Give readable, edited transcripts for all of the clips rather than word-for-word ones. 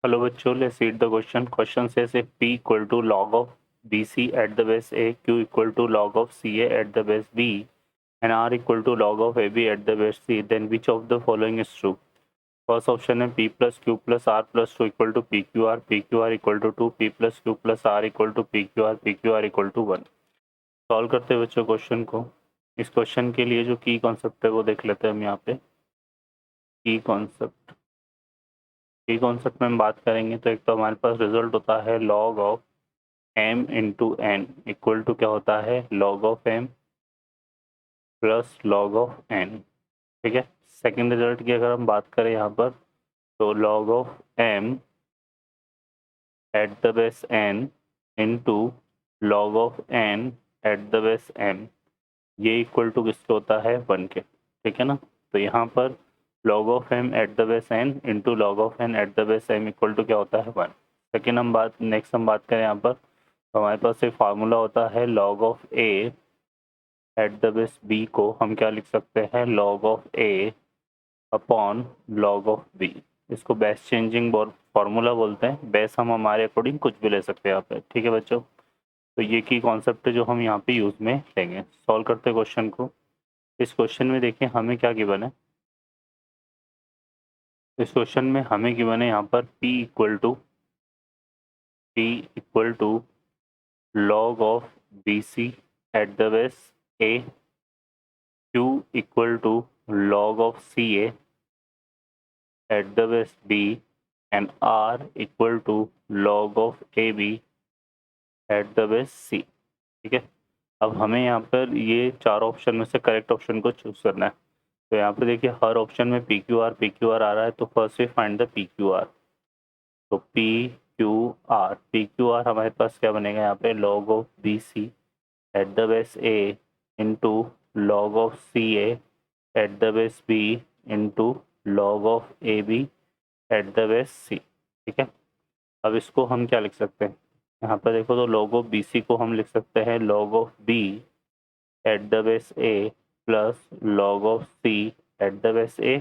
Hello बच्चों, let's read the question. Question says if p equal to log of bc at the base a, q equal to log of ca at the base b, and r equal to log of ab at the base c, then which of the following is true? First option है p plus q plus r plus 2 equal to pqr, pqr equal to 2, p plus q plus r equal to pqr, pqr equal to 1. Solve करते हैं बच्चों question को. इस question के लिए जो की कॉन्सेप्ट है वो देख लेते हैं हम यहाँ पे. की कॉन्सेप्ट में हम बात करेंगे तो एक तो हमारे पास रिजल्ट होता है log of m into n equal to क्या होता है log of m plus log of n. ठीक है. सेकेंड रिजल्ट की अगर हम बात करें यहाँ पर तो log of m at the base n into log of n at the base m, ये इक्वल टू किसके होता है 1 के. ठीक है ना. तो यहाँ पर log of m at the base n into log of n at the base m equal to क्या होता है 1. सेकेंड नेक्स्ट हम बात करें यहाँ पर तो हमारे पास एक फार्मूला होता है log of a at the base b को हम क्या लिख सकते हैं log of a upon log of b. इसको बेस चेंजिंग फार्मूला बोलते हैं. बेस हम हमारे अकॉर्डिंग कुछ भी ले सकते हैं यहाँ पे. ठीक है बच्चों. तो ये की कॉन्सेप्ट है जो हम यहाँ पे यूज में लेंगे. सॉल्व करते हैं क्वेश्चन को. इस क्वेश्चन में देखिए हमें क्या गिवन है. इस क्वेश्चन में हमें गिवन है यहाँ पर p equal to log of bc at the base a, q equal to log of ca at the base b, and r equal to log of ab at the base c. ठीक है. अब हमें यहाँ पर ये चार option में से करेक्ट ऑप्शन को चूज करना है. तो यहाँ पे देखिए हर ऑप्शन में PQR आ रहा है. तो first we find the PQR. तो PQR हमारे पास क्या बनेगा यहाँ पे log of BC at the base A into log of CA at the base B into log of AB at the base C. ठीक है. अब इसको हम क्या लिख सकते हैं यहाँ पर देखो तो log ऑफ BC को हम लिख सकते हैं log of B at the base A plus log of C at the base A,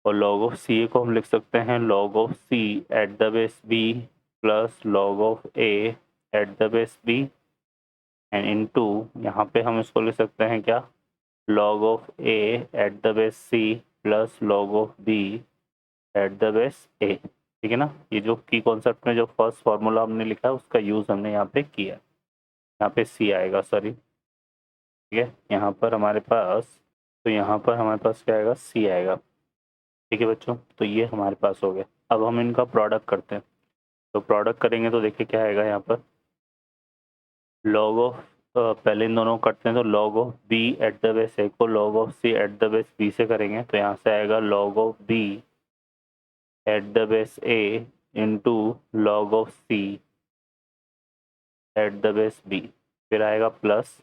और log ऑफ सी ए को हम लिख सकते हैं log of C at the base B plus log of A at the base B, and into यहाँ पे हम इसको लिख सकते हैं क्या log of A at the base C plus log of B at the base A. ठीक है ना. ये जो की कॉन्सेप्ट में जो फर्स्ट फार्मूला हमने लिखा है उसका यूज़ हमने यहाँ पे किया. यहाँ पे C आएगा, सॉरी. ठीक है. यहाँ पर हमारे पास क्या आएगा, C आएगा. ठीक है बच्चों. तो ये हमारे पास हो गया. अब हम इनका प्रोडक्ट करते हैं. तो प्रोडक्ट करेंगे तो देखिए क्या आएगा यहाँ पर log ऑफ पहले इन दोनों को करते हैं तो log of b at the base a को log of c at the base b से करेंगे तो यहाँ से आएगा log of b at the base a into log of c at the base b. फिर आएगा प्लस,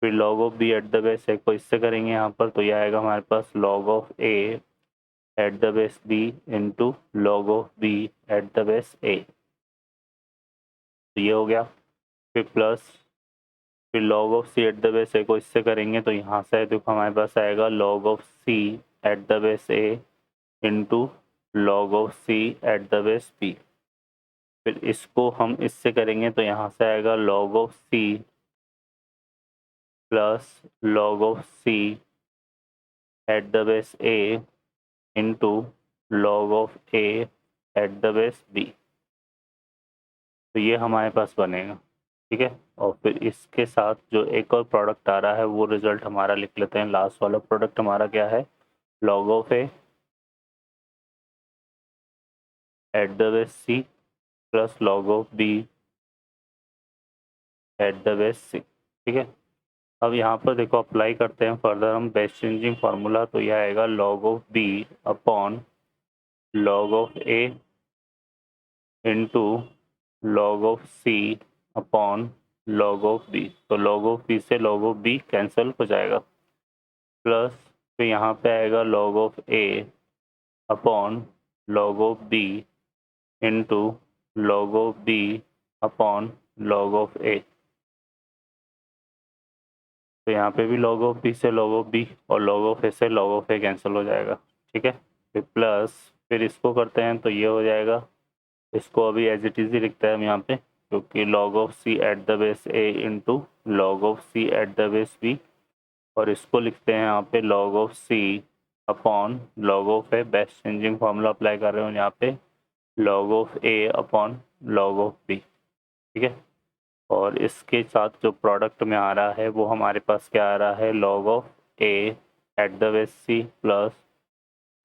फिर log of b at the base a को इससे करेंगे यहाँ पर तो ये आएगा हमारे पास log of a at the base b into log of b at the base a. तो ये हो गया. फिर प्लस, फिर log of c at the base a को इससे करेंगे तो यहाँ से देखो हमारे पास आएगा log of c at the base a into log of c at the base b. फिर इसको हम इससे करेंगे तो यहाँ से आएगा log of c plus log of c at the base a into log of a at the base b. तो ये हमारे पास बनेगा. ठीक है. और फिर इसके साथ जो एक और प्रोडक्ट आ रहा है वो रिजल्ट हमारा लिख लेते हैं. लास्ट वाला प्रोडक्ट हमारा क्या है log of a at the base c plus log of b at the base c. ठीक है. अब यहाँ पर देखो अप्लाई करते हैं फर्दर हम बेस चेंजिंग फार्मूला. तो यह आएगा log of b upon log of a into log of c upon log of b. तो log ऑफ b से log ऑफ b कैंसिल हो जाएगा. प्लस फिर यहाँ पे आएगा log of a upon log of b into log of b upon log of a. तो यहाँ पे भी log ऑफ b से log ऑफ b और log ऑफ a से log ऑफ a कैंसिल हो जाएगा. ठीक है. फिर प्लस फिर इसको करते हैं तो ये हो जाएगा, इसको अभी एज इट इज़ ही लिखते हैं हम यहाँ पे, क्योंकि log of c at the base a into log of c at the base b, और इसको लिखते हैं यहाँ पे log of c upon log of a, best changing formula apply कर रहे हो यहाँ पे, log of a upon log of b। ठीक है, और इसके साथ जो प्रोडक्ट में आ रहा है वो हमारे पास क्या आ रहा है, log of a at the base c plus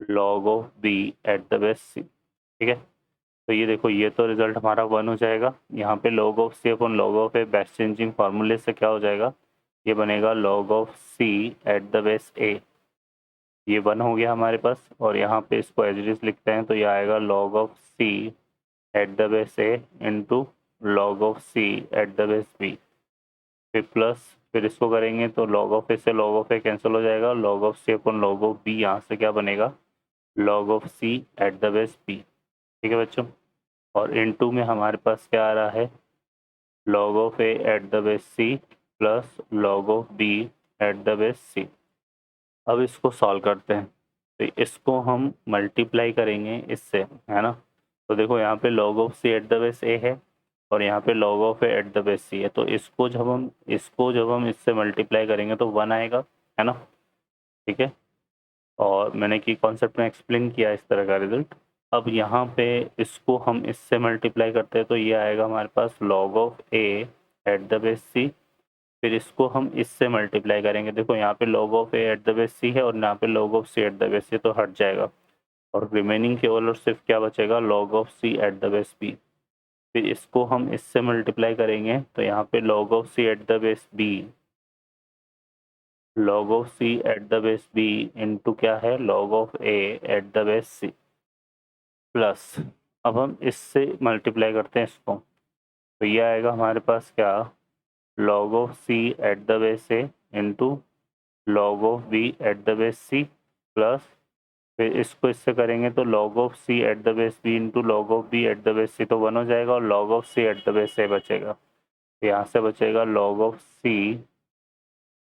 log of b at the base c। ठीक है, तो ये देखो, ये तो रिजल्ट हमारा 1 हो जाएगा। यहाँ पे log of c upon log of a best changing फार्मूले से क्या हो जाएगा, ये बनेगा log of c at the base a, ये 1 हो गया हमारे पास। और यहाँ पे इसको एज इट इज लिखते हैं तो ये आएगा log of c at the base a into log of c at the base b, फिर प्लस, फिर इसको करेंगे तो log ऑफ a से log ऑफ a कैंसिल हो जाएगा, log of c upon log of b, यहाँ से क्या बनेगा, log of c at the base b। ठीक है बच्चों, और इनटू में हमारे पास क्या आ रहा है, log of a at the base c plus log of b at the base c। अब इसको सॉल्व करते हैं, तो इसको हम मल्टीप्लाई करेंगे इससे, है ना। तो देखो यहाँ पे log of c at the base a है और यहाँ पे log of a at the base c है, तो इसको जब हम इससे मल्टीप्लाई करेंगे तो 1 आएगा, है ना। ठीक है, और मैंने की कॉन्सेप्ट में एक्सप्लेन किया इस तरह का रिजल्ट। अब यहाँ पे इसको हम इससे मल्टीप्लाई करते हैं तो ये आएगा हमारे पास log of a at the base c, फिर इसको हम इससे मल्टीप्लाई करेंगे, देखो यहाँ पे log of a at the base c है और यहाँ पे log of c at the base c, तो हट जाएगा और रिमेनिंग केवल और सिर्फ क्या बचेगा, log of c at the base b। फिर इसको हम इससे मल्टीप्लाई करेंगे तो यहाँ पे log of c at the base b, log of c at the base b into क्या है, log of a at the base c, plus अब हम इससे मल्टीप्लाई करते हैं इसको, तो ये आएगा हमारे पास क्या, log of c at the base a into log of b at the base c, plus फिर इसको इससे करेंगे तो log of c at the base b into log of b at the base c, तो 1 हो जाएगा और log of c at the base a बचेगा, तो यहाँ से बचेगा log of c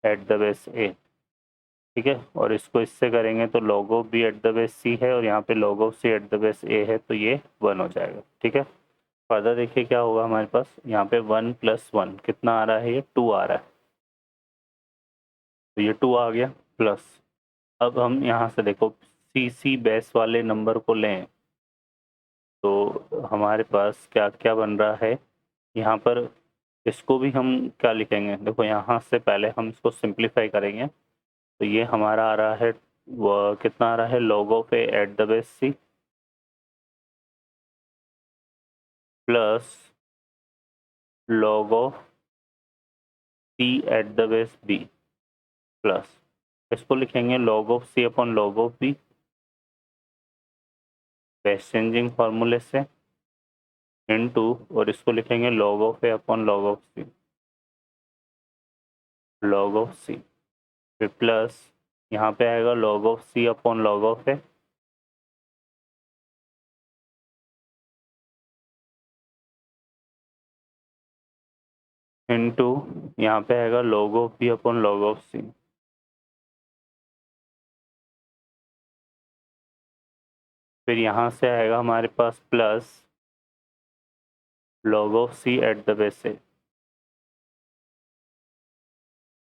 at the base a। ठीक है, और इसको इससे करेंगे तो log of b at the base c है और यहाँ पे log of c at the base a है, तो ये 1 हो जाएगा। ठीक है, फर्दर देखिए क्या होगा हमारे पास, यहाँ पे 1 + 1 कितना आ रहा है, ये 2 आ रहा है, तो ये 2 आ गया, प्लस अब हम यहाँ से देखो सी बेस वाले नंबर को लें तो हमारे पास क्या क्या बन रहा है, यहाँ पर इसको भी हम क्या लिखेंगे, देखो यहाँ से पहले हम इसको सिंप्लीफाई करेंगे तो ये हमारा आ रहा है, वो कितना आ रहा है, log of a at the base c plus log of c at the base b, plus इसको लिखेंगे log of c upon log of b best changing फार्मूले से, इनटू और इसको लिखेंगे log of a upon log of c, log of c, फिर plus यहाँ पे आएगा log of c upon log of a, into यहाँ पे आएगा log of b upon log of c, फिर यहाँ से आएगा हमारे पास plus log of c at the base a।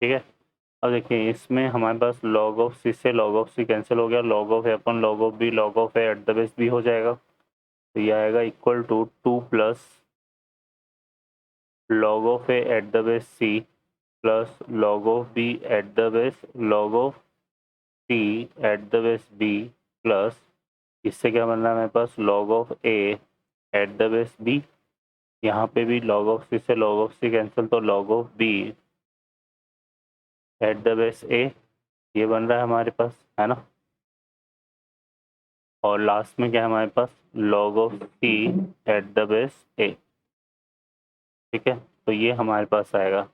ठीक है, अब देखिए इसमें हमारे पास log ऑफ c से log ऑफ c कैंसिल हो गया, log ऑफ a अपन log of b, log of a at the base b हो जाएगा, तो ये आएगा equal to 2 plus log of a at the base c plus log of b at the base log of c at the base b, plus इससे क्या बन रहा है हमारे पास log of a at the base b, यहाँ पे भी log ऑफ c से log ऑफ c कैंसिल, तो log of b at the base a, ये बन रहा है हमारे पास, है ना। और लास्ट में क्या है हमारे पास, log of c at the base a। ठीक है, तो ये हमारे पास आएगा।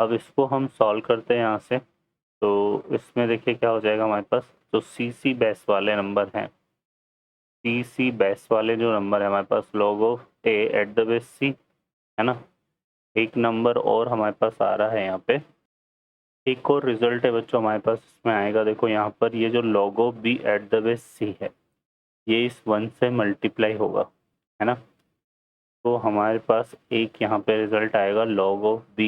अब इसको हम सॉल्व करते हैं यहाँ से, तो इसमें देखिए क्या हो जाएगा हमारे पास, तो सी बेस वाले नंबर हैं, सी बेस वाले जो नंबर है हमारे पास log of a at the base c, है ना। एक नंबर और हमारे पास आ रहा है यहाँ पे, एक और रिजल्ट है बच्चों हमारे पास इसमें आएगा, देखो यहाँ पर ये जो log of b at the base c है, ये इस 1 से मल्टीप्लाई होगा, है ना। तो हमारे पास एक यहाँ पे रिजल्ट आएगा log of b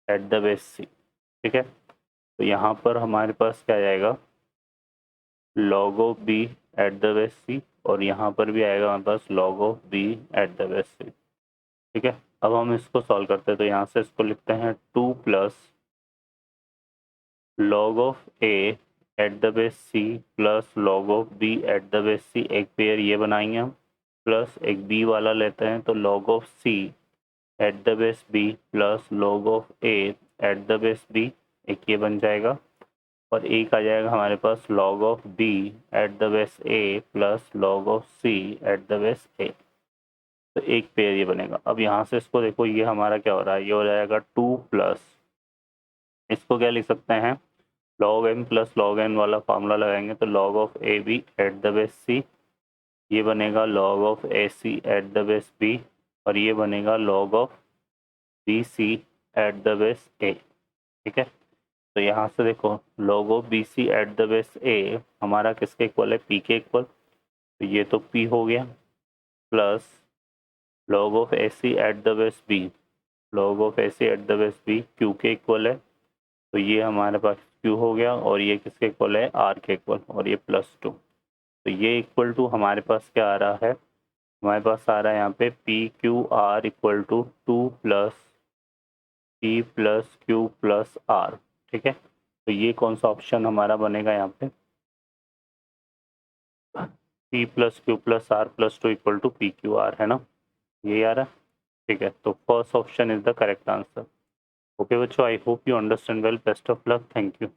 at the base c, ठीक है। तो यहाँ पर हमारे पास क्या जाएगा, log of b at the base c, और यहाँ पर भी आएगा हमारे पास log of b at the base c, ठीक है। अब हम इसको सॉल्व करते हैं, तो यहाँ से इसको लिखते हैं 2 plus log of a at the base c plus log of b at the base c, एक पेयर ये बनाएंगे हम, प्लस एक b वाला लेते हैं, तो log of c at the base b plus log of a at the base b, एक ये बन जाएगा, और एक आ जाएगा हमारे पास log of b at the base a plus log of c at the base a, तो एक पेयर ये बनेगा। अब यहाँ से इसको देखो, ये हमारा क्या हो रहा है, ये हो जाएगा 2 प्लस, इसको क्या लिख सकते हैं, log m plus log n वाला फार्मूला लगाएंगे, तो log of a b at the base c, ये बनेगा log of a c at the base b, और ये बनेगा log of b c at the base a, ठीक है। तो यहाँ से देखो log of b c at the base a हमारा किसके इक्वल है, p के इक्वल, तो ये तो p हो गया, plus log of a c at the base b, log of a c at the base b q के इक्वल है, तो ये हमारे पास q हो गया, और ये किसके इक्वल है, r के इक्वल, और ये +2, तो ये इक्वल टू हमारे पास क्या आ रहा है, हमारे पास आ रहा है यहाँ पे P Q R equal to 2 plus P plus Q plus R, ठीक है। तो ये कौन सा ऑप्शन हमारा बनेगा यहाँ पे, P plus Q plus R plus 2 equal to P Q R, है ना, ये आ रहा है, ठीक है। तो first option is the correct answer. Okay बच्चों, I hope you understand well, best of luck, thank you.